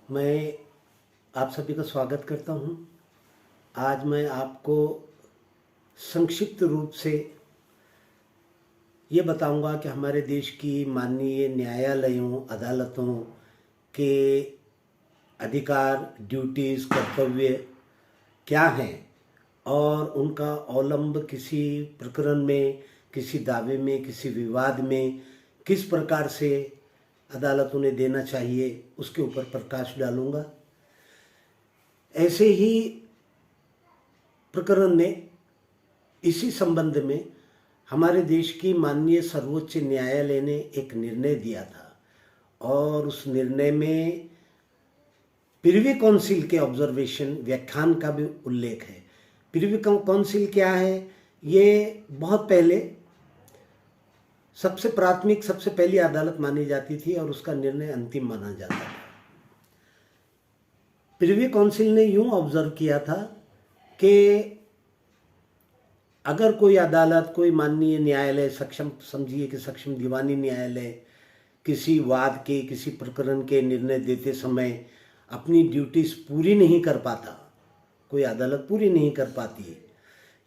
मैं आप सभी का स्वागत करता हूं। आज मैं आपको संक्षिप्त रूप से ये बताऊंगा कि हमारे देश की माननीय न्यायालयों, अदालतों के अधिकार, ड्यूटीज़, कर्तव्य क्या हैं और उनका अवलंब किसी प्रकरण में, किसी दावे में, किसी विवाद में किस प्रकार से अदालतों ने देना चाहिए, उसके ऊपर प्रकाश डालूंगा। ऐसे ही प्रकरण में, इसी संबंध में हमारे देश की माननीय सर्वोच्च न्यायालय ने एक निर्णय दिया था और उस निर्णय में प्रिवी काउंसिल के ऑब्जर्वेशन व्याख्यान का भी उल्लेख है। प्रिवी काउंसिल क्या है? ये बहुत पहले सबसे प्राथमिक, सबसे पहली अदालत मानी जाती थी और उसका निर्णय अंतिम माना जाता था। प्रिवी काउंसिल ने यूं ऑब्जर्व किया था कि अगर कोई अदालत, कोई माननीय न्यायालय, सक्षम समझिए कि सक्षम दीवानी न्यायालय, किसी वाद के, किसी प्रकरण के निर्णय देते समय अपनी ड्यूटीज पूरी नहीं कर पाता, कोई अदालत पूरी नहीं कर पाती है,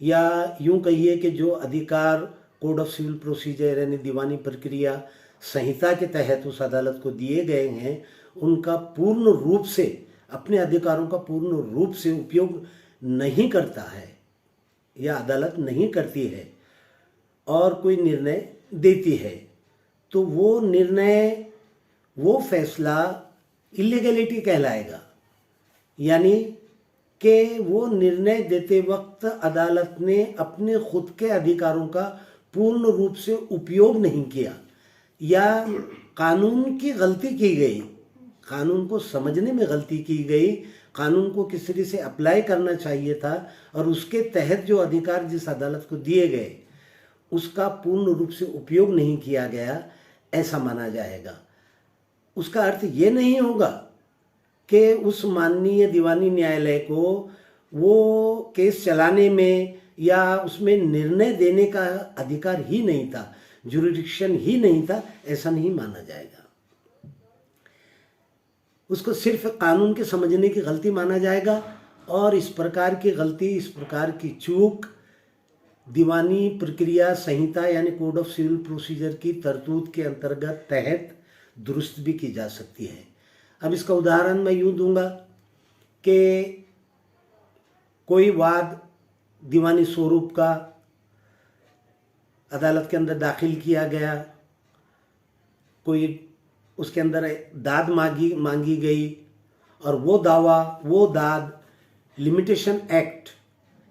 या यूं कहिए कि जो अधिकार कोड ऑफ सिविल प्रोसीजर यानी दीवानी प्रक्रिया संहिता के तहत उस अदालत को दिए गए हैं, उनका पूर्ण रूप से, अपने अधिकारों का पूर्ण रूप से उपयोग नहीं करता है या अदालत नहीं करती है और कोई निर्णय देती है, तो वो निर्णय, वो फैसला इलीगैलिटी कहलाएगा। यानी कि वो निर्णय देते वक्त अदालत ने अपने खुद के अधिकारों का पूर्ण रूप से उपयोग नहीं किया या कानून की गलती की गई, कानून को समझने में गलती की गई, कानून को किस तरह से अप्लाई करना चाहिए था और उसके तहत जो अधिकार जिस अदालत को दिए गए उसका पूर्ण रूप से उपयोग नहीं किया गया, ऐसा माना जाएगा। उसका अर्थ ये नहीं होगा कि उस माननीय दीवानी न्यायालय को वो केस चलाने में या उसमें निर्णय देने का अधिकार ही नहीं था, जुरिडिक्शन ही नहीं था, ऐसा नहीं माना जाएगा। उसको सिर्फ कानून के समझने की गलती माना जाएगा और इस प्रकार की गलती, इस प्रकार की चूक दीवानी प्रक्रिया संहिता यानी कोड ऑफ सिविल प्रोसीजर की तरतूद के अंतर्गत तहत दुरुस्त भी की जा सकती है। अब इसका उदाहरण मैं यूँ दूंगा कि कोई वाद दीवानी स्वरूप का अदालत के अंदर दाखिल किया गया, कोई उसके अंदर दाद मांगी गई और वो दावा, वो दाद लिमिटेशन एक्ट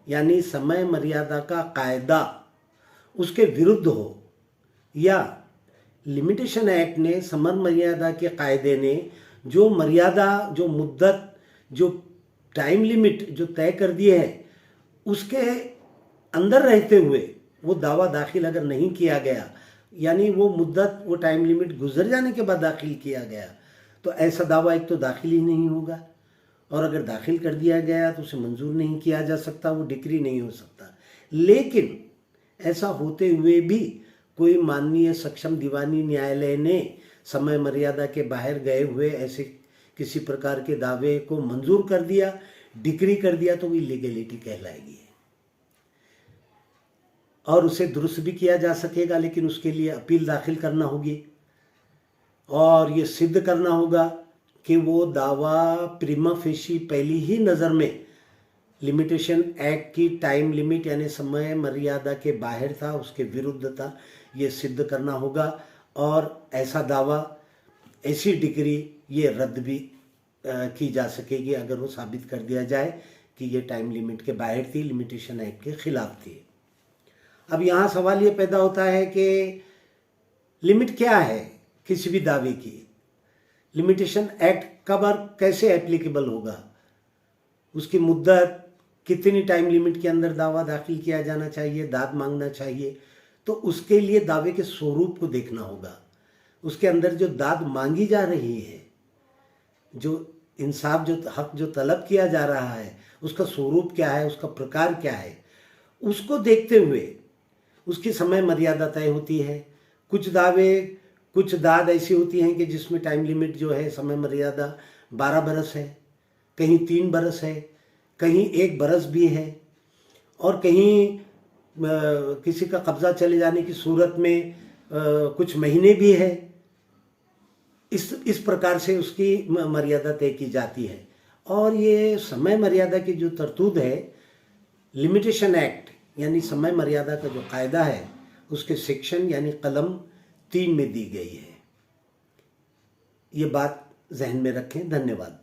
यानी समय मर्यादा का कायदा उसके विरुद्ध हो, या लिमिटेशन एक्ट ने, समय मर्यादा के कायदे ने जो मर्यादा, जो मुद्दत, जो टाइम लिमिट जो तय कर दिए है, उसके अंदर रहते हुए वो दावा दाखिल अगर नहीं किया गया, यानी वो मुद्दत, वो टाइम लिमिट गुजर जाने के बाद दाखिल किया गया, तो ऐसा दावा एक तो दाखिल ही नहीं होगा और अगर दाखिल कर दिया गया तो उसे मंजूर नहीं किया जा सकता, वो डिक्री नहीं हो सकता। लेकिन ऐसा होते हुए भी कोई माननीय सक्षम दीवानी न्यायालय ने समय मर्यादा के बाहर गए हुए ऐसे किसी प्रकार के दावे को मंजूर कर दिया, डिक्री कर दिया, तो वो इलीगैलिटी कहलाएगी और उसे दुरुस्त भी किया जा सकेगा, लेकिन उसके लिए अपील दाखिल करना होगी और ये सिद्ध करना होगा कि वो दावा प्रिमा फेशी पहली ही नज़र में लिमिटेशन एक्ट की टाइम लिमिट यानी समय मर्यादा के बाहर था, उसके विरुद्ध था, ये सिद्ध करना होगा और ऐसा दावा, ऐसी डिग्री ये रद्द भी की जा सकेगी अगर वो साबित कर दिया जाए कि ये टाइम लिमिट के बाहर थी, लिमिटेशन एक्ट के खिलाफ थी। अब यहाँ सवाल ये पैदा होता है कि लिमिट क्या है किसी भी दावे की, लिमिटेशन एक्ट कब और कैसे एप्लीकेबल होगा, उसकी मुद्दत, कितनी टाइम लिमिट के अंदर दावा दाखिल किया जाना चाहिए, दाद मांगना चाहिए, तो उसके लिए दावे के स्वरूप को देखना होगा। उसके अंदर जो दाद मांगी जा रही है, जो इंसाफ, जो हक जो तलब किया जा रहा है, उसका स्वरूप क्या है, उसका प्रकार क्या है, उसको देखते हुए उसकी समय मर्यादा तय होती है। कुछ दावे कुछ दाद ऐसी होती हैं कि जिसमें टाइम लिमिट जो है, समय मर्यादा 12 बरस है, कहीं 3 बरस है, कहीं 1 बरस भी है, और कहीं किसी का कब्जा चले जाने की सूरत में कुछ महीने भी है। इस प्रकार से उसकी मर्यादा तय की जाती है। और ये समय मर्यादा की जो तरतूद है, लिमिटेशन एक्ट यानी समय मर्यादा का जो कायदा है, उसके सेक्शन यानी कलम 3 में दी गई है। ये बात जहन में रखें। धन्यवाद।